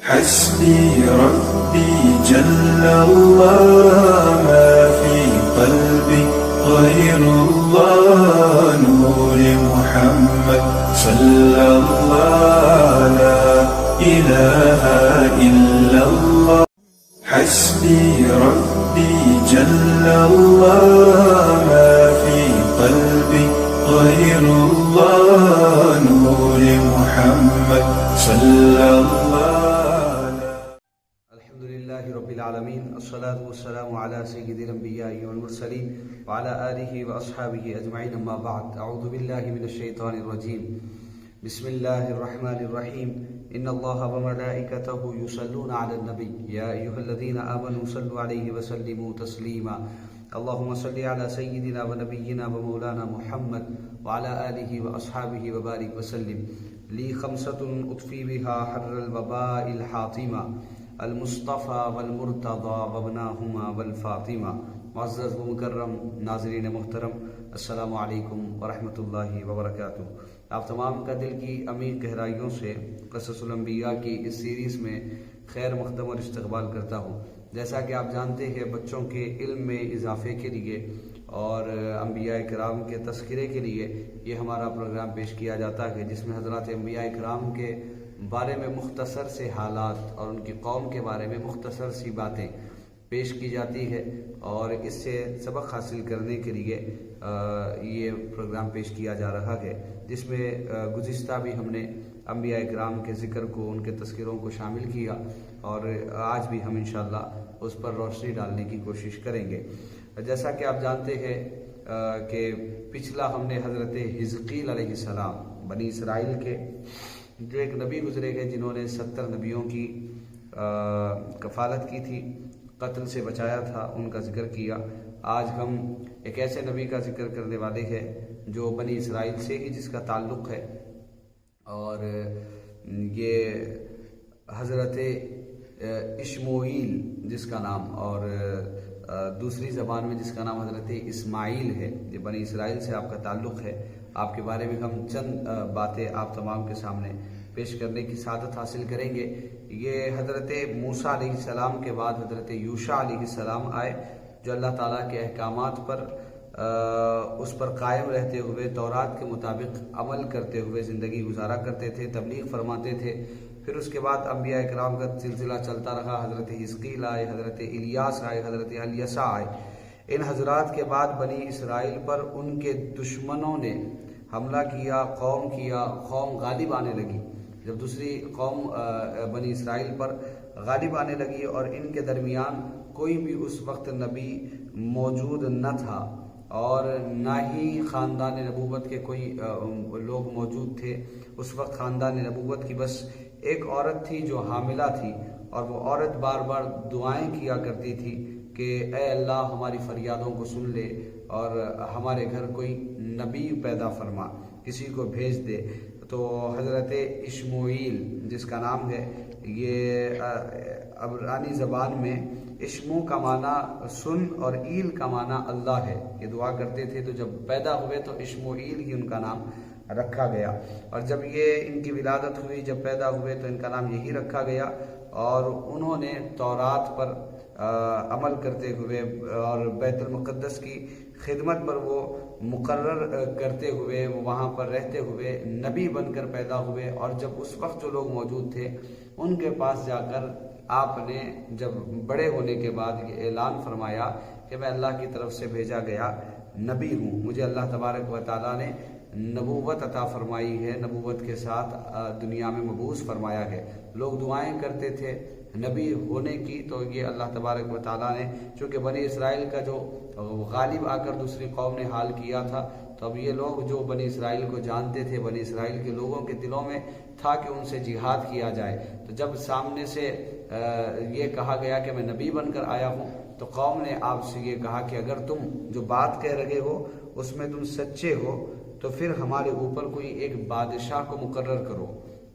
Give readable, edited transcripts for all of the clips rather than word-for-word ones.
حسبي ربي جل الله ما في قلبي غير الله نور محمد صلى الله لا إله إلا الله حسبي ربي جل الله ما في قلبي غير الله نور محمد صلى الله رب العالمین الصلاة والسلام علی سید الانبیاء والمرسلین وعلی آلہ واصحابہ اجمعین اما بعد اعوذ باللہ من الشیطان الرجیم بسم اللہ الرحمن الرحیم ان اللہ وملائکتہ یصلون علی النبی یا ایہا الذین آمنوا صلوا علیہ وسلموا تسلیما اللہم صلی علی سیدنا ونبینا ومولانا محمد وعلی آلہ واصحابہ وبارک وسلم لی خمسۃ اطفی بها حر الوباء الحاطمہ المصطفیٰ والمرتضی وابناہما والفاطمہ۔ معزز و مکرم ناظرین محترم، السلام علیکم ورحمۃ اللہ وبرکاتہ۔ آپ تمام کا دل کی عمیق گہرائیوں سے قصص الانبیاء کی اس سیریز میں خیر مقدم اور استقبال کرتا ہوں۔ جیسا کہ آپ جانتے ہیں، بچوں کے علم میں اضافے کے لیے اور انبیاء کرام کے تذکرے کے لیے یہ ہمارا پروگرام پیش کیا جاتا ہے، جس میں حضرات انبیاء کرام کے بارے میں مختصر سے حالات اور ان کی قوم کے بارے میں مختصر سی باتیں پیش کی جاتی ہے، اور اس سے سبق حاصل کرنے کے لیے یہ پروگرام پیش کیا جا رہا ہے، جس میں گزشتہ بھی ہم نے انبیاء کرام کے ذکر کو، ان کے تذکروں کو شامل کیا، اور آج بھی ہم انشاءاللہ اس پر روشنی ڈالنے کی کوشش کریں گے۔ جیسا کہ آپ جانتے ہیں کہ پچھلا ہم نے حضرت حزقیل علیہ السلام بنی اسرائیل کے جو ایک نبی گزرے گئے، جنہوں نے 70 نبیوں کی کفالت کی تھی، قتل سے بچایا تھا، ان کا ذکر کیا۔ آج ہم ایک ایسے نبی کا ذکر کرنے والے ہیں جو بنی اسرائیل سے ہی جس کا تعلق ہے، اور یہ حضرت اشموئیل جس کا نام، اور دوسری زبان میں جس کا نام حضرت اسماعیل ہے، یہ بنی اسرائیل سے آپ کا تعلق ہے۔ آپ کے بارے میں ہم چند باتیں آپ تمام کے سامنے پیش کرنے کی سعادت حاصل کریں گے۔ یہ حضرت موسیٰ علیہ السلام کے بعد حضرت یوشع علیہ السلام آئے، جو اللہ تعالیٰ کے احکامات پر اس پر قائم رہتے ہوئے تورات کے مطابق عمل کرتے ہوئے زندگی گزارا کرتے تھے، تبلیغ فرماتے تھے۔ پھر اس کے بعد انبیاء کرام کا سلسلہ چلتا رہا، حضرت حزقیل آئے، حضرت الیاس آئے، حضرت الیسع آئے۔ ان حضرات کے بعد بنی اسرائیل پر ان کے دشمنوں نے حملہ کیا، قوم غالب آنے لگی۔ جب دوسری قوم بنی اسرائیل پر غالب آنے لگی اور ان کے درمیان کوئی بھی اس وقت نبی موجود نہ تھا، اور نہ ہی خاندان نبوت کے کوئی لوگ موجود تھے اس وقت، خاندان نبوت کی بس ایک عورت تھی جو حاملہ تھی، اور وہ عورت بار بار دعائیں کیا کرتی تھی کہ اے اللہ ہماری فریادوں کو سن لے اور ہمارے گھر کوئی نبی پیدا فرما، کسی کو بھیج دے۔ تو حضرت اشموئیل جس کا نام ہے، یہ عبرانی زبان میں اشمو کا معنی سن اور ایل کا معنی اللہ ہے، یہ دعا کرتے تھے۔ تو جب پیدا ہوئے تو اشموئیل ہی ان کا نام رکھا گیا، اور جب یہ ان کی ولادت ہوئی، جب پیدا ہوئے تو ان کا نام یہی رکھا گیا، اور انہوں نے تورات پر عمل کرتے ہوئے اور بیت المقدس کی خدمت پر وہ مقرر کرتے ہوئے، وہ وہاں پر رہتے ہوئے نبی بن کر پیدا ہوئے۔ اور جب اس وقت جو لوگ موجود تھے ان کے پاس جا کر آپ نے جب بڑے ہونے کے بعد یہ اعلان فرمایا کہ میں اللہ کی طرف سے بھیجا گیا نبی ہوں، مجھے اللہ تبارک و تعالیٰ نے نبوت عطا فرمائی ہے، نبوت کے ساتھ دنیا میں مبعوث فرمایا ہے۔ لوگ دعائیں کرتے تھے نبی ہونے کی، تو یہ اللہ تبارک و تعالیٰ نے، چونکہ بنی اسرائیل کا جو غالب آ کر دوسری قوم نے حال کیا تھا، تو اب یہ لوگ جو بنی اسرائیل کو جانتے تھے، بنی اسرائیل کے لوگوں کے دلوں میں تھا کہ ان سے جہاد کیا جائے۔ تو جب سامنے سے یہ کہا گیا کہ میں نبی بن کر آیا ہوں، تو قوم نے آپ سے یہ کہا کہ اگر تم جو بات کہہ رہے ہو اس میں تم سچے ہو تو پھر ہمارے اوپر کوئی ایک بادشاہ کو مقرر کرو،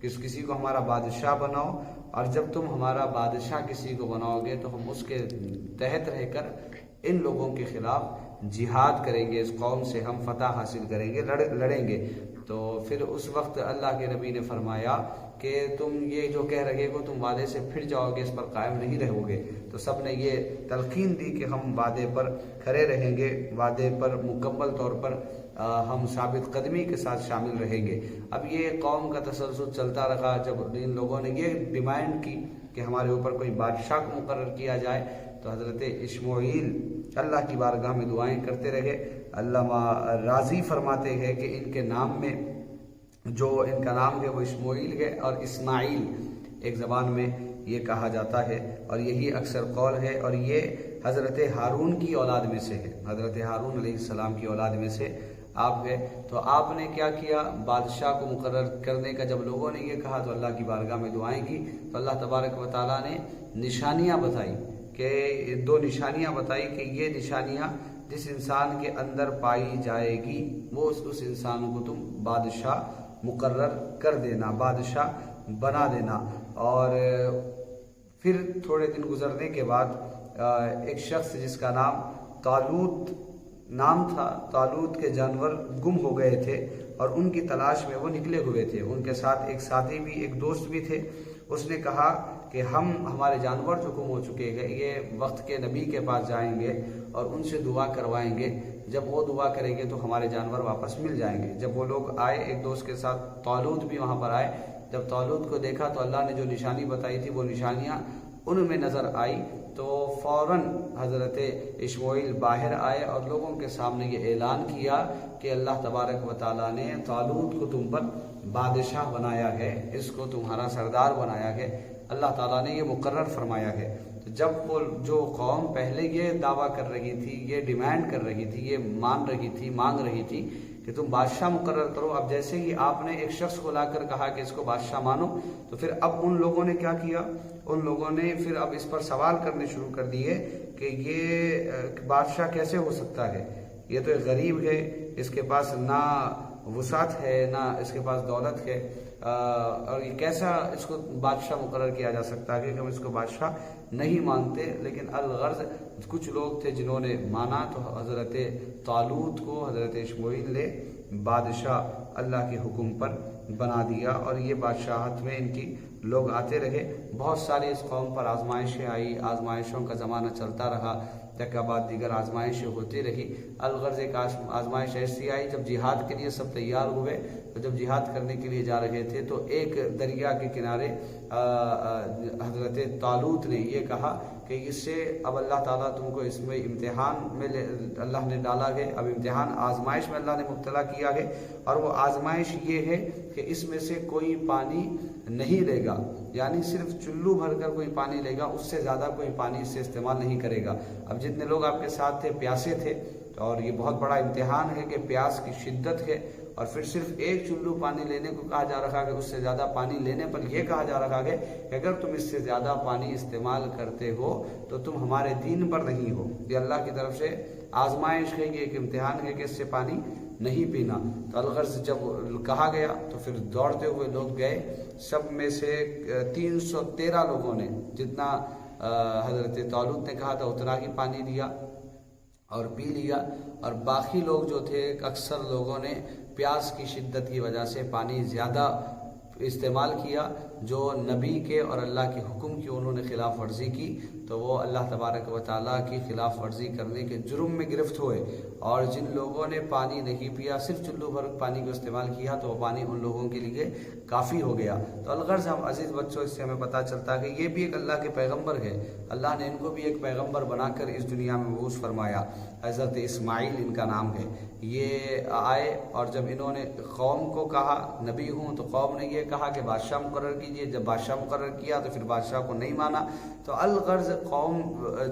کسی کو ہمارا بادشاہ بناؤ، اور جب تم ہمارا بادشاہ کسی کو بناؤ گے تو ہم اس کے تحت رہ کر ان لوگوں کے خلاف جہاد کریں گے، اس قوم سے ہم فتح حاصل کریں گے، لڑیں گے۔ تو پھر اس وقت اللہ کے نبی نے فرمایا کہ تم یہ جو کہہ رہے ہو تم وعدے سے پھر جاؤ گے، اس پر قائم نہیں رہو گے، تو سب نے یہ تلقین دی کہ ہم وعدے پر کھڑے رہیں گے، وعدے پر مکمل طور پر ہم ثابت قدمی کے ساتھ شامل رہیں گے۔ اب یہ قوم کا تسلسل چلتا رہا، جب ان لوگوں نے یہ ڈیمانڈ کی کہ ہمارے اوپر کوئی بادشاہ کو مقرر کیا جائے، تو حضرت اسماعیل اللہ کی بارگاہ میں دعائیں کرتے رہے۔ علامہ راضی فرماتے ہیں کہ ان کے نام میں جو ان کا نام ہے وہ اسماعیل ہے، اور اسماعیل ایک زبان میں یہ کہا جاتا ہے، اور یہی اکثر قول ہے، اور یہ حضرت ہارون کی اولاد میں سے ہے، حضرت ہارون علیہ السلام کی اولاد میں سے آپ گئے۔ تو آپ نے کیا کیا، بادشاہ کو مقرر کرنے کا جب لوگوں نے یہ کہا تو اللہ کی بارگاہ میں دعائیں کی، تو اللہ تبارک و تعالیٰ نے نشانیاں بتائی، کہ 2 نشانیاں بتائی کہ یہ نشانیاں جس انسان کے اندر پائی جائے گی وہ اس انسان کو تم بادشاہ مقرر کر دینا، بادشاہ بنا دینا۔ اور پھر تھوڑے دن گزرنے کے بعد ایک شخص جس کا نام طالوت نام تھا، طالوت کے جانور گم ہو گئے تھے اور ان کی تلاش میں وہ نکلے ہوئے تھے، ان کے ساتھ ایک ساتھی بھی، ایک دوست بھی تھے۔ اس نے کہا کہ ہمارے جانور جو گم ہو چکے ہیں یہ وقت کے نبی کے پاس جائیں گے اور ان سے دعا کروائیں گے، جب وہ دعا کریں گے تو ہمارے جانور واپس مل جائیں گے۔ جب وہ لوگ آئے ایک دوست کے ساتھ، طالوت بھی وہاں پر آئے، جب طالوت کو دیکھا تو اللہ نے جو نشانی بتائی تھی وہ نشانیاں ان میں نظر آئی، تو فوراً حضرت اسماعیل باہر آئے اور لوگوں کے سامنے یہ اعلان کیا کہ اللہ تبارک و تعالیٰ نے طالوت کو تم پر بادشاہ بنایا ہے، اس کو تمہارا سردار بنایا ہے، اللہ تعالیٰ نے یہ مقرر فرمایا ہے۔ تو جب وہ جو قوم پہلے یہ دعویٰ کر رہی تھی، یہ ڈیمانڈ کر رہی تھی، یہ مانگ رہی تھی کہ تم بادشاہ مقرر کرو، اب جیسے ہی آپ نے ایک شخص کو لا کر کہا کہ اس کو بادشاہ مانو، تو پھر اب ان لوگوں نے کیا کیا، ان لوگوں نے پھر اب اس پر سوال کرنے شروع کر دیے کہ یہ بادشاہ کیسے ہو سکتا ہے، یہ تو ایک غریب ہے، اس کے پاس نہ وسعت ہے نہ اس کے پاس دولت ہے، اور یہ کیسا اس کو بادشاہ مقرر کیا جا سکتا ہے، کہ ہم اس کو بادشاہ نہیں مانتے۔ لیکن الغرض کچھ لوگ تھے جنہوں نے مانا، تو حضرت طالوت کو حضرت اسماعیل نے بادشاہ اللہ کے حکم پر بنا دیا، اور یہ بادشاہت میں ان کی لوگ آتے رہے۔ بہت ساری اس قوم پر آزمائشیں آئی، آزمائشوں کا زمانہ چلتا رہا، یک بعد دیگر آزمائشیں ہوتی رہی۔ الغرض ایک آزمائش ایسی آئی جب جہاد کے لیے سب تیار ہوئے، تو جب جہاد کرنے کے لیے جا رہے تھے تو ایک دریا کے کنارے حضرت طالوت نے یہ کہا کہ اس سے اب اللہ تعالیٰ تم کو اس میں امتحان میں اللہ نے ڈالا ہے، اب امتحان آزمائش میں اللہ نے مبتلا کیا ہے، اور وہ آزمائش یہ ہے کہ اس میں سے کوئی پانی نہیں لے گا، یعنی صرف چلو بھر کر کوئی پانی لے گا، اس سے زیادہ کوئی پانی اس سے استعمال نہیں کرے گا۔ اب جتنے لوگ آپ کے ساتھ تھے پیاسے تھے، اور یہ بہت بڑا امتحان ہے کہ پیاس کی شدت ہے، اور پھر صرف ایک چلو پانی لینے کو کہا جا رہا ہے، اس سے زیادہ پانی لینے پر یہ کہا جا رہا ہے کہ اگر تم اس سے زیادہ پانی استعمال کرتے ہو تو تم ہمارے دین پر نہیں ہو۔ یہ اللہ کی طرف سے آزمائش ہے، یہ ایک امتحان ہے کہ اس سے پانی نہیں پینا۔ تو الغرض جب کہا گیا تو پھر دوڑتے ہوئے لوگ گئے، سب میں سے 313 لوگوں نے جتنا حضرت طالوت نے کہا تھا اتنا ہی پانی لیا اور پی لیا، اور باقی لوگ جو تھے اکثر لوگوں نے پیاس کی شدت کی وجہ سے پانی زیادہ استعمال کیا، جو نبی کے اور اللہ کے حکم کی انہوں نے خلاف ورزی کی، تو وہ اللہ تبارک و تعالیٰ کی خلاف ورزی کرنے کے جرم میں گرفت ہوئے۔ اور جن لوگوں نے پانی نہیں پیا، صرف چلو بھر پانی کو استعمال کیا، تو وہ پانی ان لوگوں کے لیے کافی ہو گیا۔ تو الغرض ہم عزیز بچوں، اس سے ہمیں پتہ چلتا ہے کہ یہ بھی ایک اللہ کے پیغمبر ہے، اللہ نے ان کو بھی ایک پیغمبر بنا کر اس دنیا میں مبعوث فرمایا۔ حضرت اسماعیل ان کا نام ہے۔ یہ آئے اور جب انہوں نے قوم کو کہا نبی ہوں، تو قوم نے یہ کہا کہ بادشاہ مقرر کیجئے۔ جب بادشاہ مقرر کیا تو پھر بادشاہ کو نہیں مانا۔ تو الغرض قوم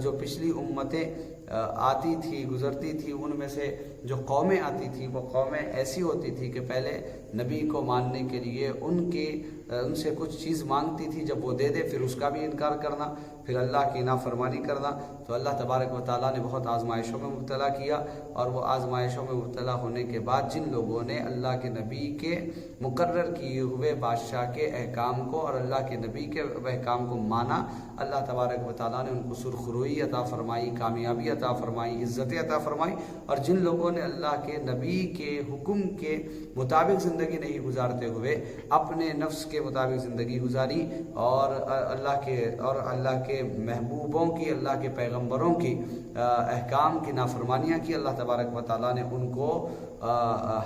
جو پچھلی امتیں آتی تھی، گزرتی تھی، ان میں سے جو قومیں آتی تھی وہ قومیں ایسی ہوتی تھی کہ پہلے نبی کو ماننے کے لیے ان سے کچھ چیز مانگتی تھی، جب وہ دے دے پھر اس کا بھی انکار کرنا، پھر اللہ کی نافرمانی کرنا۔ تو اللہ تبارک و تعالیٰ نے بہت آزمائشوں میں مبتلا کیا، اور وہ آزمائشوں میں مبتلا ہونے کے بعد جن لوگوں نے اللہ کے نبی کے مقرر کیے ہوئے بادشاہ کے احکام کو اور اللہ کے نبی کے احکام کو مانا، اللہ تبارک و تعالیٰ نے ان کو سرخروئی عطا فرمائی، کامیابی عطا فرمائی، عزت عطا فرمائی۔ اور جن لوگوں نے اللہ کے نبی کے حکم کے مطابق زندگی نہیں گزارتے ہوئے اپنے نفس کے مطابق زندگی گزاری اور اللہ کے محبوبوں کی، اللہ کے پیغمبروں کی احکام کی نافرمانیاں کی، اللہ تبارک و تعالیٰ نے ان کو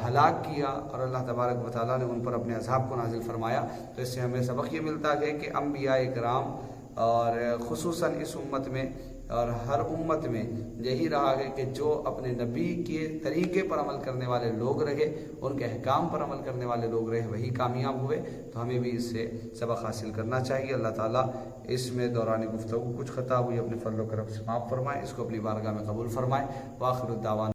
ہلاک کیا اور اللہ تبارک و تعالیٰ نے ان پر اپنے عذاب کو نازل فرمایا۔ تو اس سے ہمیں سبق یہ ملتا ہے کہ انبیاء کرام اور خصوصاً اس امت میں اور ہر امت میں یہی رہا ہے کہ جو اپنے نبی کے طریقے پر عمل کرنے والے لوگ رہے، ان کے احکام پر عمل کرنے والے لوگ رہے، وہی کامیاب ہوئے۔ تو ہمیں بھی اس سے سبق حاصل کرنا چاہیے۔ اللہ تعالیٰ اس میں دوران گفتگو کچھ خطا ہوئی اپنے فضل و کرم سے معاف فرمائے، اس کو اپنی بارگاہ میں قبول فرمائے۔ وآخر الدعوانا